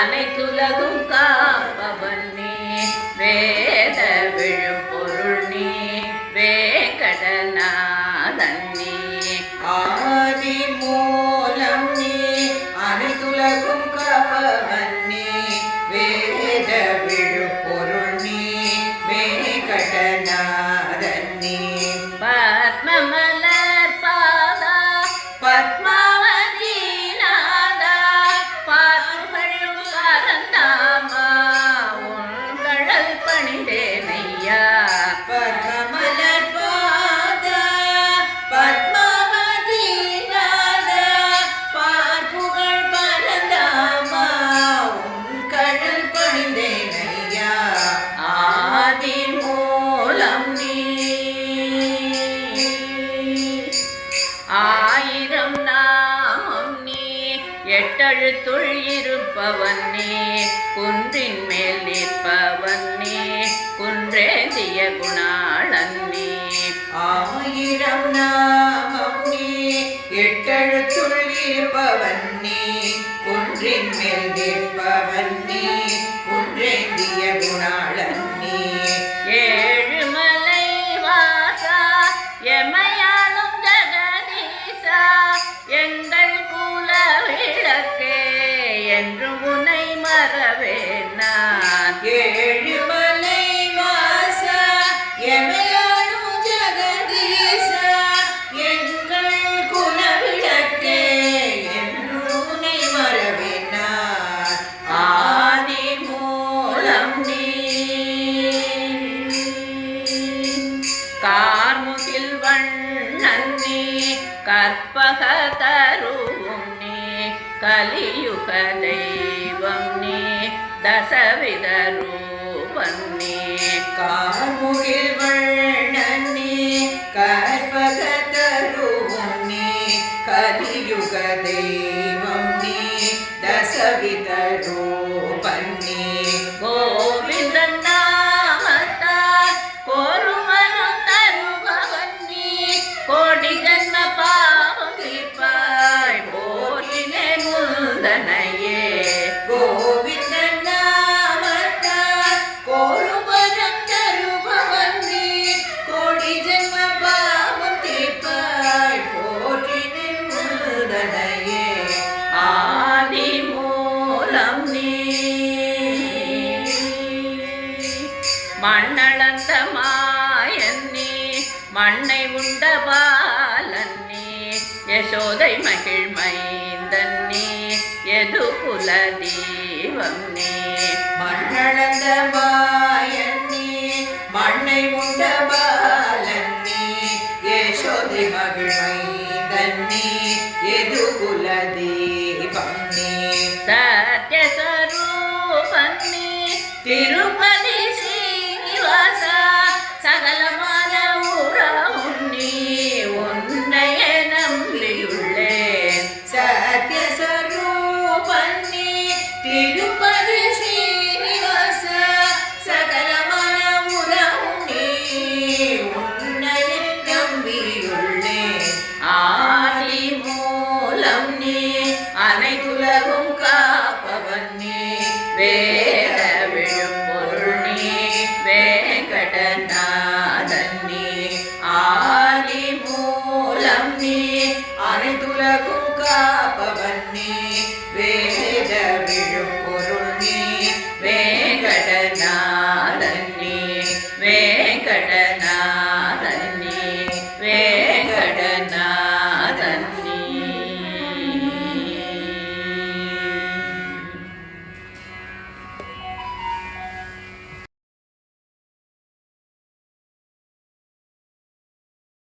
அனைத்துலகும் காப்பவன் நீ வேத விழுப்பொருள் நீ வேங்கடநாதன் நீ ஆதி மூலம் நீ அனைத்துலகும் காப்பவன் நீ வேத விழுப்பொருள் நீ வேங்கடநாதன் நீ பத்மமலர் பாதா பத்மாவதி நாதா பார்வழும் பரந்தாமா உங்கழல் பணிந்தேனையா பத்மமலர் பாதா பத்மாவதி நாதா பார்ப்புகழ் பரந்தாமா உங்கழல் பணிந்தேனையா ஆதி மூலம் நீ ஆயிரம் நாமம் நீ எட்டழுத்துள் இருப்பவன் நீ குன்றின் மேல் நிற்பவன் நீ குன்றேந்திய குணாளன் நீ ஆயிரம் நாமம் நீ எட்டழுத்துள் இருப்பவன் நீ குன்றின் மேல் நிற்பவன் நீ குன்றேந்திய குணாளன் நீ ஏழுமலை வாசா எமையாளும் ஜகதீசா எங்கள் குல விளக்கே என்று உனை மறவேன் நான் ஏழுமலை வாசா எமையாளும் ஜகதீசா எங்கள் குலவிளக்கே என்று உன்னை மறவேனார் ஆதி மூலம் நீ கார்முகில் வண்ணன் நீ கற்பக தருவும் நீ கலியுக தெய்வம் நீ தசவித ரூபன் நீ கார்முகில் வண்ணன் நீ கற்பக தருவும் நீ கலியுக தெய்வம் நீ தசவித ரூபன் நீ கோவிந்தன் நாமத்தால் கோருவரம் தருபவன் நீ கோடி ஜன்ம பாவம் தீர்ப்பாய் போற்றினேன் முந்தனையே கோவிந்தன் நாமத்தால் கோருவரம் தருபவன் நீ கோடி ஜென்ம பாவம் தீர்ப்பாய் போற்றினேன் முழுதனையே ஆதி மூலம் நீ மண்ணளந்த மாயன் நீ மண்ணை உண்ட பாலன் நீ யசோதை மகிழ் மைந்தன் நீ எது குல தீபம் நீ மண்ணளந்த மாயன் நீ மண்ணை உண்ட பாலன் நீ யசோதை மகிழ் மைந்தன் நீ எது குல தீபம் நீ சத்யஸ்வரூபன் நீ திருப்பதி ஸ்ரீனிவாசா சகலமான உறவும் நீ உன்னையே நம்பியுள்ளேன் சத்யஸ்வரூபன் நீ திருப்பதி ஸ்ரீனிவாச சகலமான உறவும் நீ உன்னையே நம்பியுள்ளேன் ஆதி மூலம் நீ அனைத்துலகும் காப்பவன் நீ வே